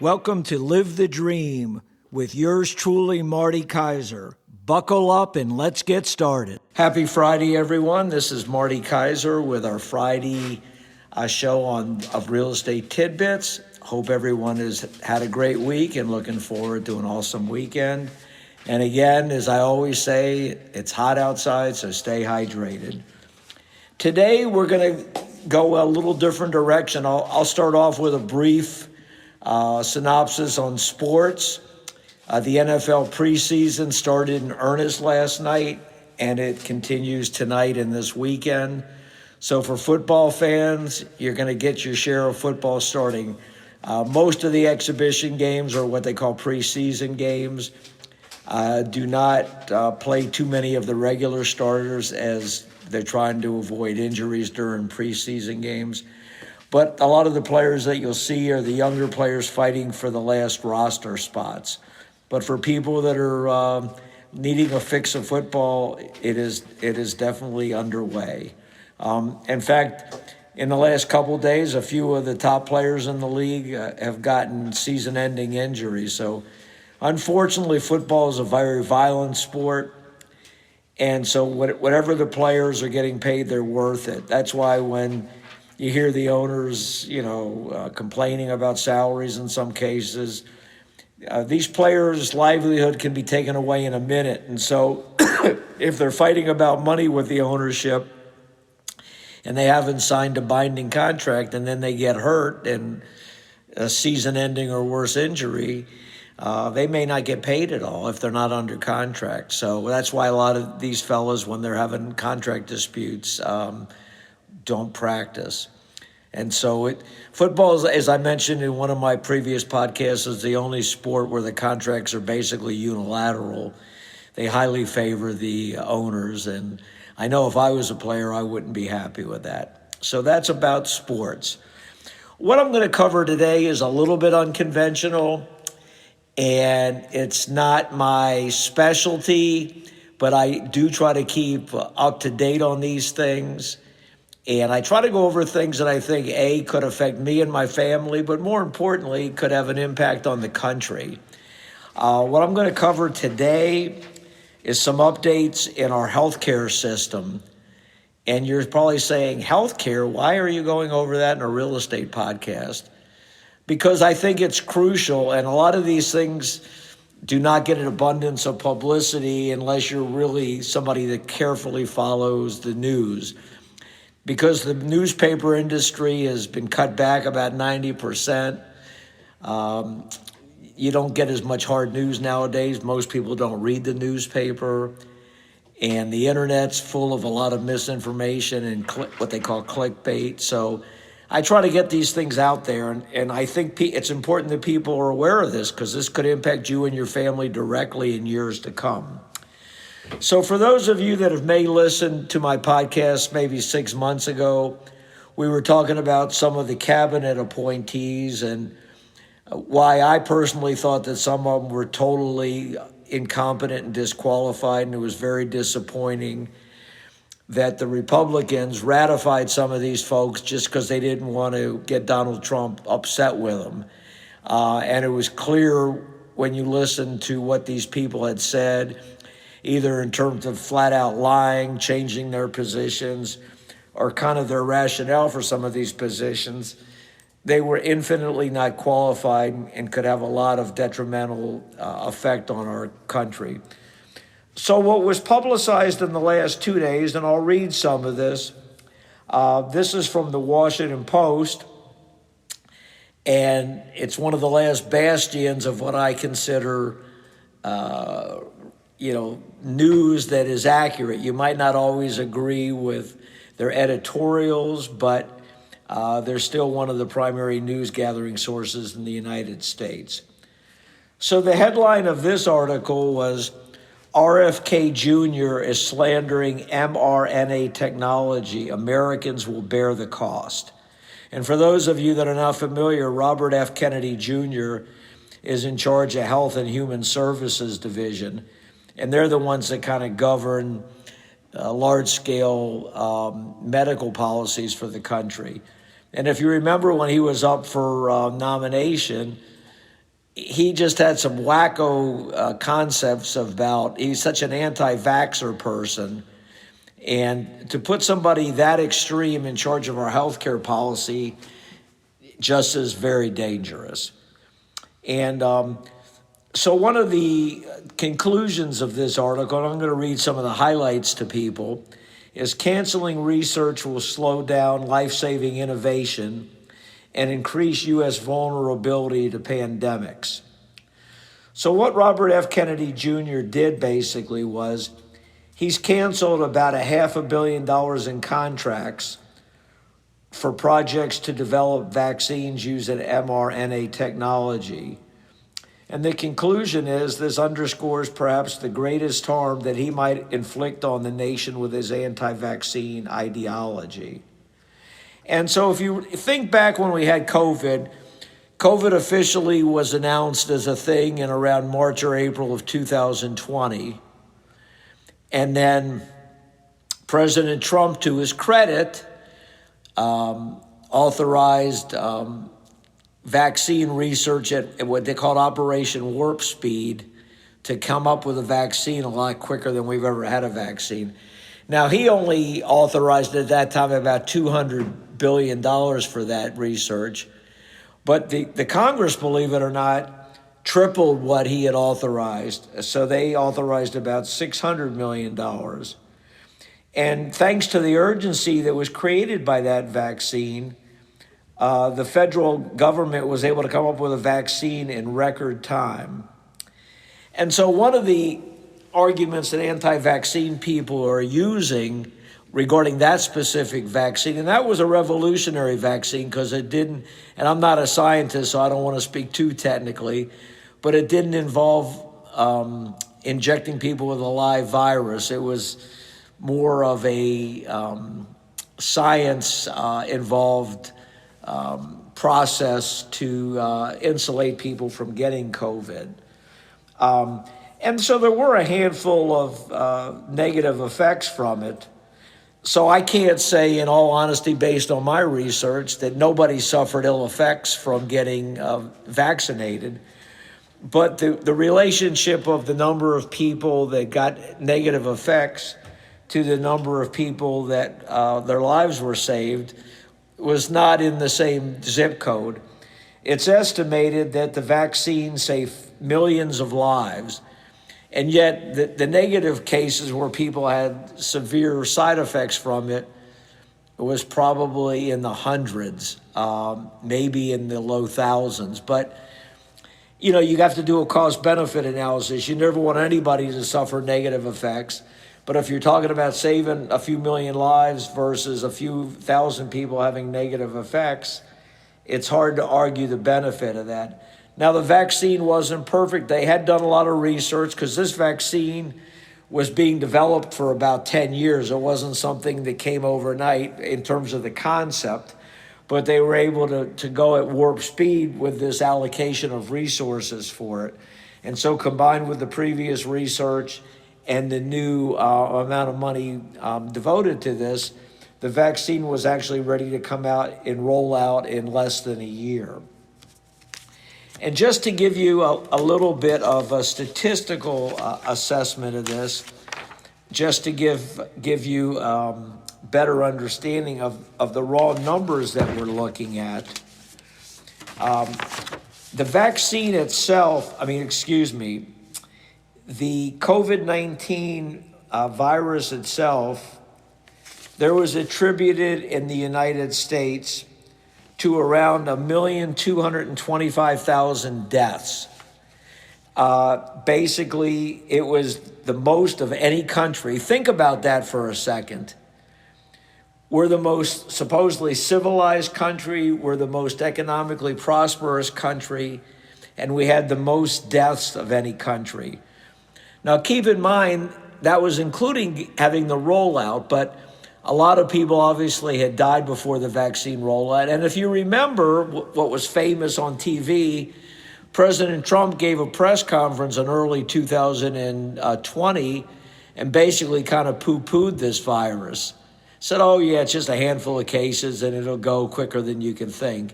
Welcome to Live the Dream with yours truly, Marty Kaiser. Buckle up and let's get started. Happy Friday, everyone. This is Marty Kaiser with our Friday show of Real Estate Tidbits. Hope everyone has had a great week and looking forward to an awesome weekend. And again, as I always say, it's hot outside, so stay hydrated. Today, we're going to go a little different direction. I'll start off with a brief synopsis on sports. The NFL preseason started in earnest last night, and it continues tonight and this weekend. So for football fans, you're going to get your share of football starting. Most of the exhibition games, or what they call preseason games, do not play too many of the regular starters, as they're trying to avoid injuries during preseason games. But a lot of the players that you'll see are the younger players fighting for the last roster spots. But for people that are needing a fix of football, it is definitely underway. In fact, in the last couple of days, a few of the top players in the league have gotten season-ending injuries. So unfortunately, football is a very violent sport. And so whatever the players are getting paid, they're worth it. That's why when you hear the owners, complaining about salaries in some cases, these players' livelihood can be taken away in a minute. And so if they're fighting about money with the ownership and they haven't signed a binding contract and then they get hurt and a season-ending or worse injury, they may not get paid at all if they're not under contract. So that's why a lot of these fellas, when they're having contract disputes, don't practice. And so football is, as I mentioned in one of my previous podcasts, is the only sport where the contracts are basically unilateral. They highly favor the owners, and I know if I was a player, I wouldn't be happy with that. So that's about sports. What I'm going to cover today is a little bit unconventional, and it's not my specialty, but I do try to keep up to date on these things. And I try to go over things that I think, A, could affect me and my family, but more importantly, could have an impact on the country. What I'm going to cover today is some updates in our healthcare system. And you're probably saying, healthcare, why are you going over that in a real estate podcast? Because I think it's crucial, and a lot of these things do not get an abundance of publicity unless you're really somebody that carefully follows the news. Because the newspaper industry has been cut back about 90%. You don't get as much hard news nowadays. Most people don't read the newspaper. And the internet's full of a lot of misinformation and what they call clickbait. So I try to get these things out there. And I think it's important that people are aware of this, because this could impact you and your family directly in years to come. So for those of you that have may listened to my podcast maybe 6 months ago, we were talking about some of the cabinet appointees and why I personally thought that some of them were totally incompetent and disqualified, and it was very disappointing that the Republicans ratified some of these folks just because they didn't want to get Donald Trump upset with them. And it was clear when you listened to what these people had said, either in terms of flat out lying, changing their positions, or kind of their rationale for some of these positions, they were infinitely not qualified and could have a lot of detrimental effect on our country. So what was publicized in the last 2 days, and I'll read some of this. This is from the Washington Post, and it's one of the last bastions of what I consider news that is accurate. You might not always agree with their editorials, but they're still one of the primary news gathering sources in the United States. So the headline of this article was, RFK Jr. is slandering mRNA technology. Americans will bear the cost. And for those of you that are not familiar, Robert F. Kennedy Jr. is in charge of Health and Human Services Division. And they're the ones that kind of govern large-scale medical policies for the country. And if you remember when he was up for nomination, he just had some wacko concepts about, he's such an anti-vaxxer person. And to put somebody that extreme in charge of our healthcare policy just is very dangerous. And so one of the conclusions of this article, and I'm going to read some of the highlights to people, is canceling research will slow down life-saving innovation and increase U.S. vulnerability to pandemics. So what Robert F. Kennedy Jr. did basically was he's canceled about $500 million in contracts for projects to develop vaccines using mRNA technology. And the conclusion is this underscores perhaps the greatest harm that he might inflict on the nation with his anti-vaccine ideology. And so if you think back when we had COVID officially was announced as a thing in around March or April of 2020. And then President Trump, to his credit, authorized vaccine research at what they called Operation Warp Speed to come up with a vaccine a lot quicker than we've ever had a vaccine. Now, he only authorized at that time about $200 billion for that research, but the Congress, believe it or not, tripled what he had authorized. So they authorized about $600 million. And thanks to the urgency that was created by that vaccine, the federal government was able to come up with a vaccine in record time. And so one of the arguments that anti-vaccine people are using regarding that specific vaccine, and that was a revolutionary vaccine because it didn't, and I'm not a scientist, so I don't want to speak too technically, but it didn't involve injecting people with a live virus. It was more of a science-involved process to insulate people from getting COVID. And so there were a handful of negative effects from it. So I can't say, in all honesty, based on my research, that nobody suffered ill effects from getting vaccinated. But the relationship of the number of people that got negative effects to the number of people that their lives were saved was not in the same zip code. It's estimated that the vaccine saved millions of lives, and yet the negative cases where people had severe side effects from it was probably in the hundreds, maybe in the low thousands. But, you know, you have to do a cost-benefit analysis. You never want anybody to suffer negative effects. But if you're talking about saving a few million lives versus a few thousand people having negative effects, it's hard to argue the benefit of that. Now, the vaccine wasn't perfect. They had done a lot of research because this vaccine was being developed for about 10 years. It wasn't something that came overnight in terms of the concept, but they were able to go at warp speed with this allocation of resources for it. And so combined with the previous research and the new amount of money devoted to this, the vaccine was actually ready to come out and roll out in less than a year. And just to give you a little bit of a statistical assessment of this, just to give you better understanding of the raw numbers that we're looking at, the vaccine itself, the COVID-19 virus itself, there was attributed in the United States to around 1,225,000 deaths. Basically, it was the most of any country. Think about that for a second. We're the most supposedly civilized country, we're the most economically prosperous country, and we had the most deaths of any country. Now, keep in mind, that was including having the rollout, but a lot of people obviously had died before the vaccine rollout. And if you remember what was famous on TV, President Trump gave a press conference in early 2020 and basically kind of poo-pooed this virus. Said, oh yeah, it's just a handful of cases and it'll go quicker than you can think.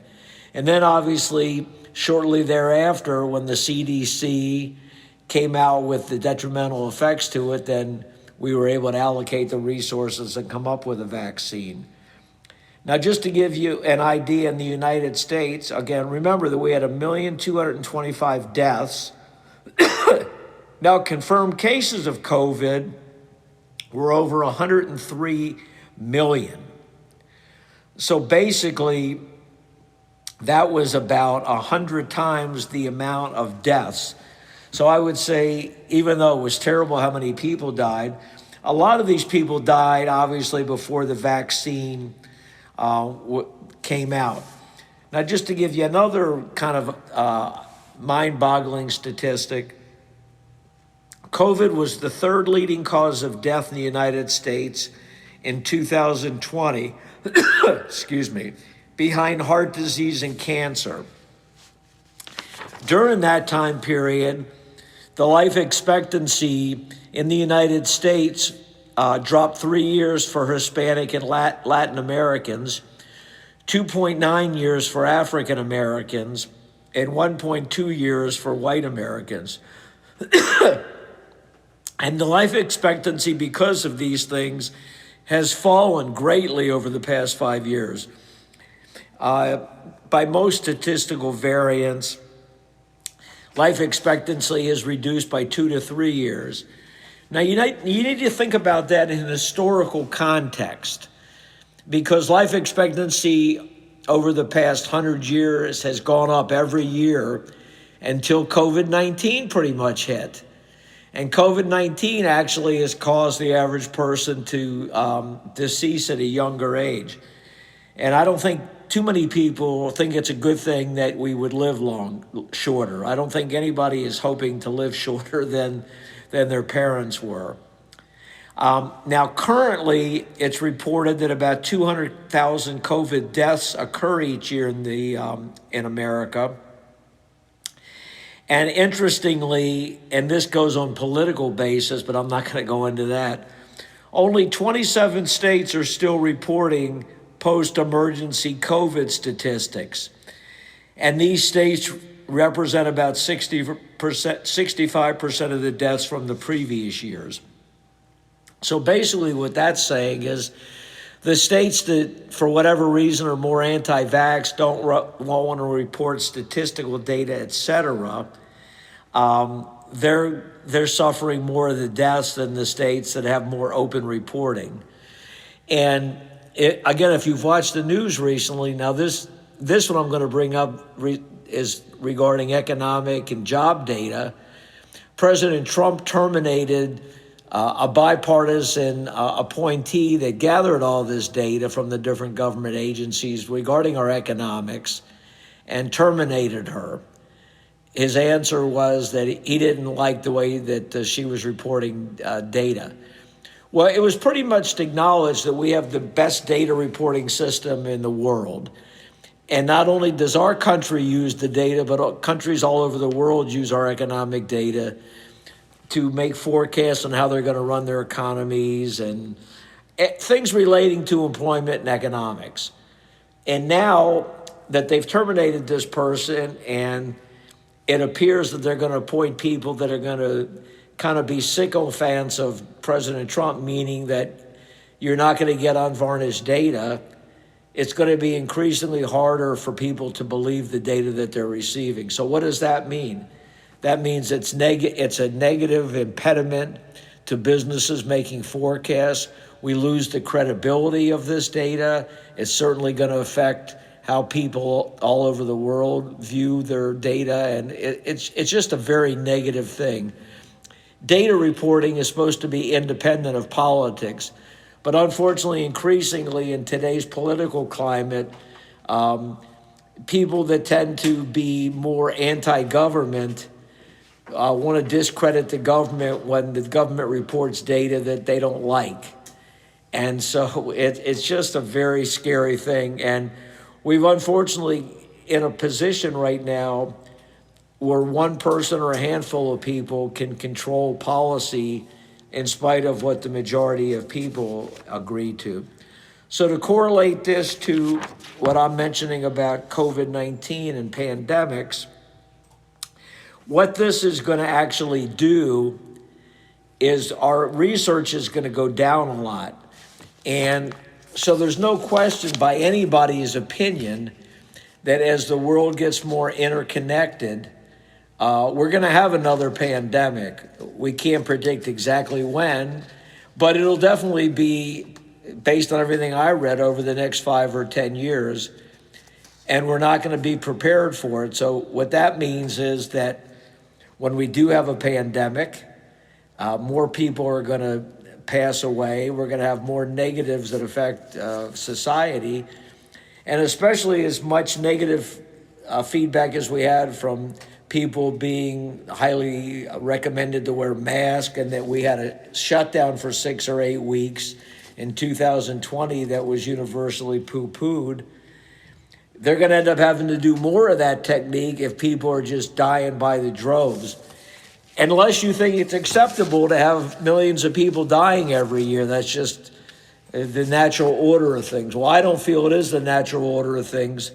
And then obviously, shortly thereafter, when the CDC came out with the detrimental effects to it, then we were able to allocate the resources and come up with a vaccine. Now, just to give you an idea, in the United States, again, remember that we had 1,225,000 deaths. Now, confirmed cases of COVID were over 103 million. So basically, that was about 100 times the amount of deaths. So I would say, even though it was terrible how many people died, a lot of these people died, obviously, before the vaccine came out. Now, just to give you another kind of mind-boggling statistic, COVID was the third leading cause of death in the United States in 2020, excuse me, behind heart disease and cancer. During that time period, the life expectancy in the United States dropped 3 years for Hispanic and Latin Americans, 2.9 years for African Americans, and 1.2 years for white Americans. And the life expectancy, because of these things, has fallen greatly over the past 5 years. By most statistical variants, life expectancy is reduced by 2 to 3 years. Now, you need to think about that in historical context, because life expectancy over the past 100 years has gone up every year until COVID-19 pretty much hit. And COVID-19 actually has caused the average person to decease at a younger age. And I don't think too many people think it's a good thing that we would live shorter. I don't think anybody is hoping to live shorter than their parents were. Now, currently, it's reported that about 200,000 COVID deaths occur each year in America. And interestingly, and this goes on political basis, but I'm not going to go into that, only 27 states are still reporting post-emergency COVID statistics. And these states represent about 65% of the deaths from the previous years. So basically what that's saying is the states that, for whatever reason, are more anti-vax, don't want to report statistical data, et cetera, they're suffering more of the deaths than the states that have more open reporting. And again, if you've watched the news recently, now this one I'm going to bring up is regarding economic and job data. President Trump terminated a bipartisan appointee that gathered all this data from the different government agencies regarding our economics and terminated her. His answer was that he didn't like the way that she was reporting data. Well, it was pretty much acknowledged that we have the best data reporting system in the world. And not only does our country use the data, but countries all over the world use our economic data to make forecasts on how they're going to run their economies and things relating to employment and economics. And now that they've terminated this person, and it appears that they're going to appoint people that are going to kind of be sycophants of President Trump, meaning that you're not going to get unvarnished data, it's going to be increasingly harder for people to believe the data that they're receiving. So what does that mean? That means it's a negative impediment to businesses making forecasts. We lose the credibility of this data. It's certainly going to affect how people all over the world view their data, and it's just a very negative thing. Data reporting is supposed to be independent of politics, but unfortunately, increasingly in today's political climate, people that tend to be more anti-government want to discredit the government when the government reports data that they don't like. And so it's just a very scary thing. And we've unfortunately in a position right now where one person or a handful of people can control policy in spite of what the majority of people agree to. So to correlate this to what I'm mentioning about COVID-19 and pandemics, what this is going to actually do is our research is going to go down a lot. And so there's no question by anybody's opinion that as the world gets more interconnected, we're going to have another pandemic. We can't predict exactly when, but it'll definitely be, based on everything I read, over the next 5 or 10 years, and we're not going to be prepared for it. So what that means is that when we do have a pandemic, more people are going to pass away. We're going to have more negatives that affect society, and especially as much negative feedback as we had from people being highly recommended to wear masks, and that we had a shutdown for 6 or 8 weeks in 2020 that was universally poo-pooed. They're going to end up having to do more of that technique if people are just dying by the droves. Unless you think it's acceptable to have millions of people dying every year. That's just the natural order of things. Well, I don't feel it is the natural order of things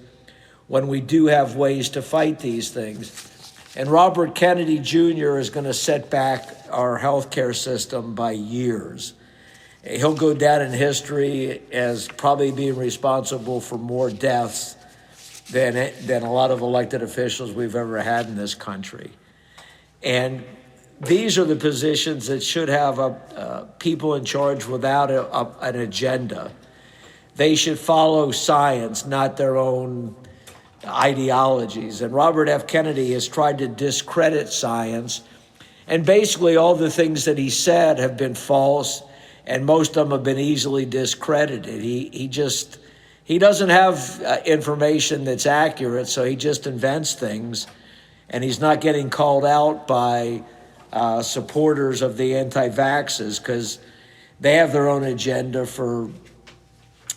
when we do have ways to fight these things. And Robert Kennedy Jr. is going to set back our healthcare system by years. He'll go down in history as probably being responsible for more deaths than a lot of elected officials we've ever had in this country. And these are the positions that should have people in charge without an agenda. They should follow science, not their own ideologies. And Robert F. Kennedy has tried to discredit science. And basically all the things that he said have been false, and most of them have been easily discredited. He doesn't have information that's accurate, so he just invents things. And he's not getting called out by supporters of the anti-vaxxers because they have their own agenda for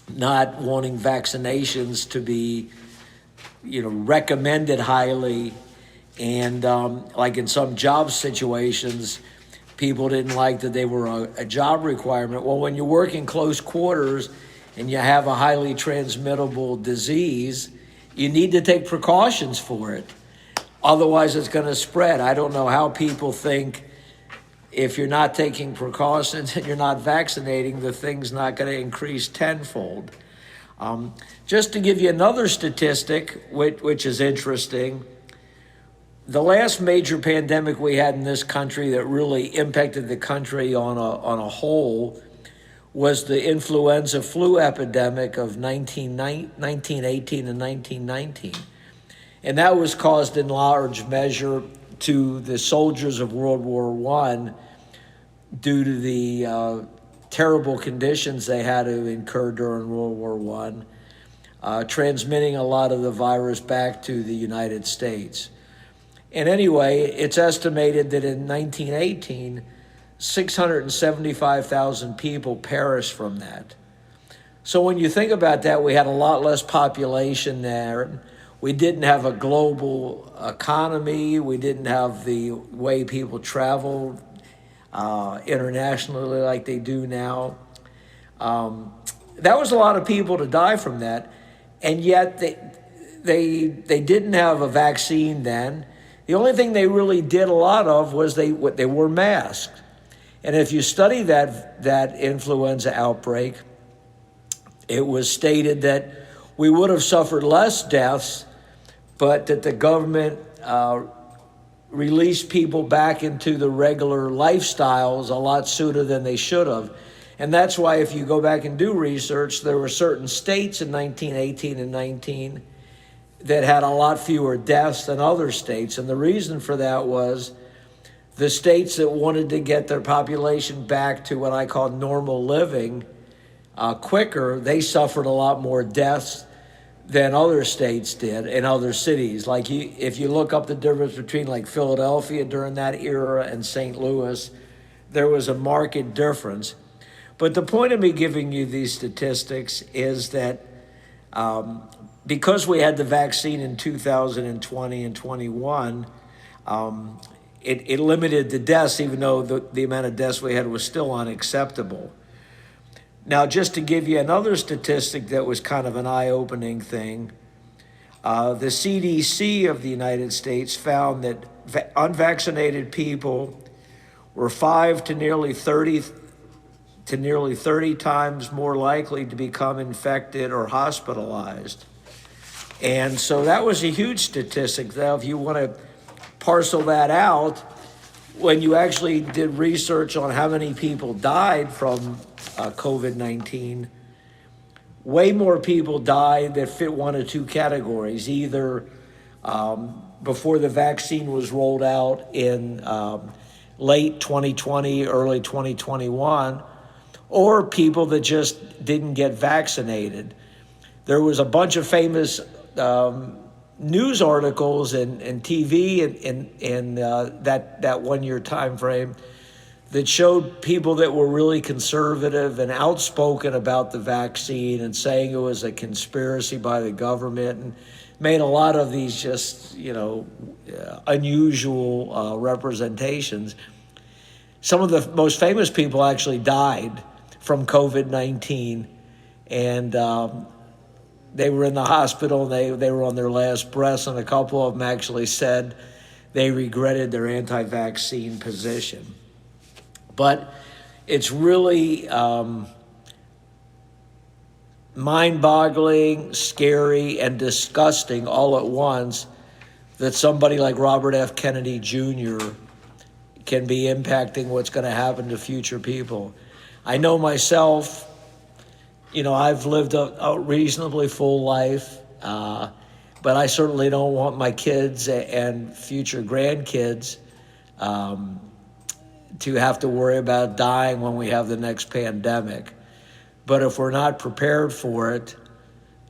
not wanting vaccinations to be, recommended highly. And like in some job situations, people didn't like that they were a job requirement. Well, when you work in close quarters and you have a highly transmittable disease, you need to take precautions for it. Otherwise, it's going to spread. I don't know how people think if you're not taking precautions and you're not vaccinating, the thing's not going to increase tenfold. Just to give you another statistic, which is interesting, the last major pandemic we had in this country that really impacted the country on a whole was the influenza flu epidemic of 1918 and 1919. And that was caused in large measure to the soldiers of World War I due to the terrible conditions they had to incur during World War I, transmitting a lot of the virus back to the United States. And anyway, it's estimated that in 1918, 675,000 people perished from that. So when you think about that, we had a lot less population there. We didn't have a global economy. We didn't have the way people traveled internationally like they do now. That was a lot of people to die from that. And yet they didn't have a vaccine then. The only thing they really did a lot of was they wore masks. And if you study that influenza outbreak, it was stated that we would have suffered less deaths, but that the government released people back into the regular lifestyles a lot sooner than they should have. And that's why if you go back and do research, there were certain states in 1918 and 19 that had a lot fewer deaths than other states. And the reason for that was the states that wanted to get their population back to what I call normal living quicker, they suffered a lot more deaths than other states did in other cities. Like if you look up the difference between like Philadelphia during that era and St. Louis, there was a marked difference. But the point of me giving you these statistics is that because we had the vaccine in 2020 and 21, it limited the deaths, even though the amount of deaths we had was still unacceptable. Now, just to give you another statistic that was kind of an eye-opening thing, the CDC of the United States found that unvaccinated people were 5 to nearly 30 times more likely to become infected or hospitalized. And so that was a huge statistic. Now, if you want to parcel that out, when you actually did research on how many people died from COVID-19, way more people died that fit one of two categories, either before the vaccine was rolled out in late 2020, early 2021, or people that just didn't get vaccinated. There was a bunch of famous news articles and TV in that 1 year time frame that showed people that were really conservative and outspoken about the vaccine and saying it was a conspiracy by the government, and made a lot of these just, unusual representations. Some of the most famous people actually died from COVID-19, and they were in the hospital, and they were on their last breaths, and a couple of them actually said they regretted their anti-vaccine position. But it's really mind-boggling, scary, and disgusting all at once that somebody like Robert F. Kennedy Jr. can be impacting what's going to happen to future people. I know myself, I've lived a reasonably full life, but I certainly don't want my kids and future grandkids to have to worry about dying when we have the next pandemic. But if we're not prepared for it,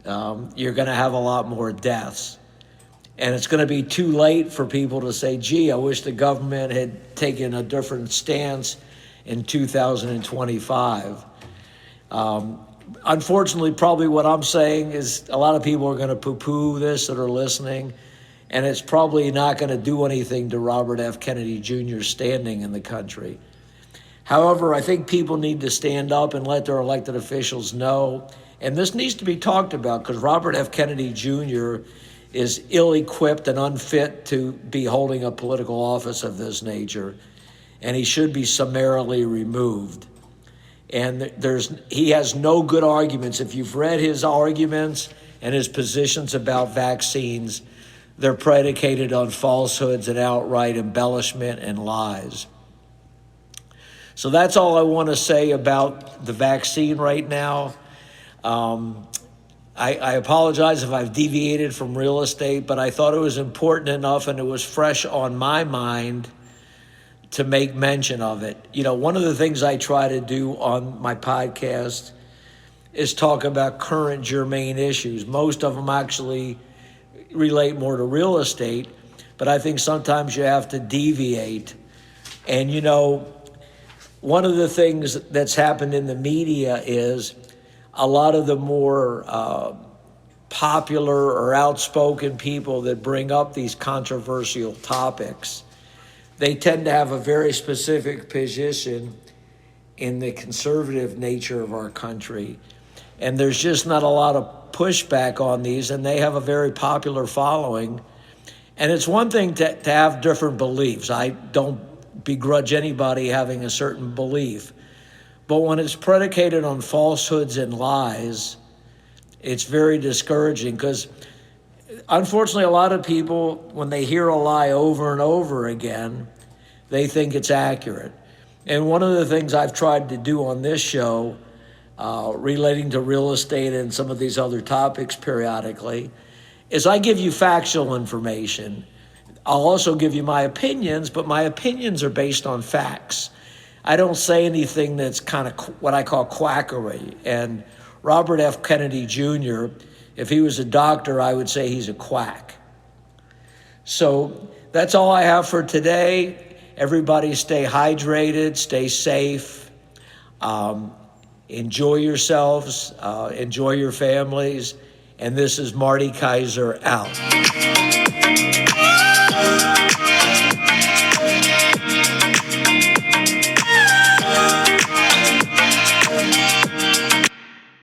you're going to have a lot more deaths. And it's going to be too late for people to say, gee, I wish the government had taken a different stance in 2025. Unfortunately, probably what I'm saying is a lot of people are going to poo-poo this that are listening, and it's probably not going to do anything to Robert F. Kennedy Jr.'s standing in the country. However, I think people need to stand up and let their elected officials know, and this needs to be talked about because Robert F. Kennedy Jr. is ill-equipped and unfit to be holding a political office of this nature, and he should be summarily removed. And he has no good arguments. If you've read his arguments and his positions about vaccines, they're predicated on falsehoods and outright embellishment and lies. So that's all I want to say about the vaccine right now. I apologize if I've deviated from real estate, but I thought it was important enough and it was fresh on my mind to make mention of it. One of the things I try to do on my podcast is talk about current germane issues. Most of them actually relate more to real estate, but I think sometimes you have to deviate. And, one of the things that's happened in the media is a lot of the more popular or outspoken people that bring up these controversial topics, they tend to have a very specific position in the conservative nature of our country. And there's just not a lot of pushback on these, and they have a very popular following. And it's one thing to have different beliefs. I don't begrudge anybody having a certain belief. But when it's predicated on falsehoods and lies, it's very discouraging because unfortunately, a lot of people, when they hear a lie over and over again, they think it's accurate. And one of the things I've tried to do on this show, relating to real estate and some of these other topics periodically, is I give you factual information. I'll also give you my opinions, but my opinions are based on facts. I don't say anything that's kind of what I call quackery. And Robert F. Kennedy Jr., if he was a doctor, I would say he's a quack. So that's all I have for today. Everybody stay hydrated, stay safe, enjoy yourselves, enjoy your families. And this is Marty Kaiser out.